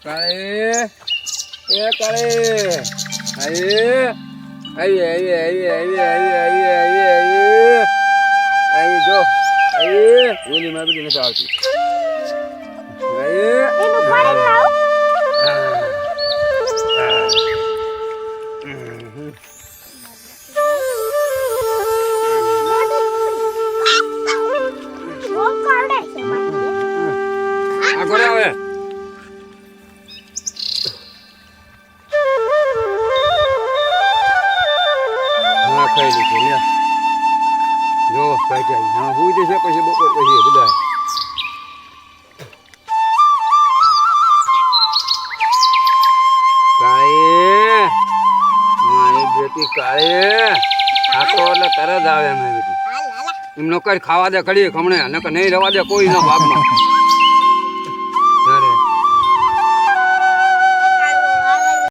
કાળે એ કાળે આવી જો ઓલી માં બધી નથી આવતી એનું ફાડી લાવ આગળ આવે હા ખાઈ લીધું લે જો કાઢ્યા હા હું જશે પછી બપોર પછી બધા કાળે મારી બેટી કાળે ખાતો એટલે તરત આવે મેં બેટી એમ નોકર ખાવા દે ખડી ખમણે નકર નહીં રવા દે કોઈ ના ભાગમાં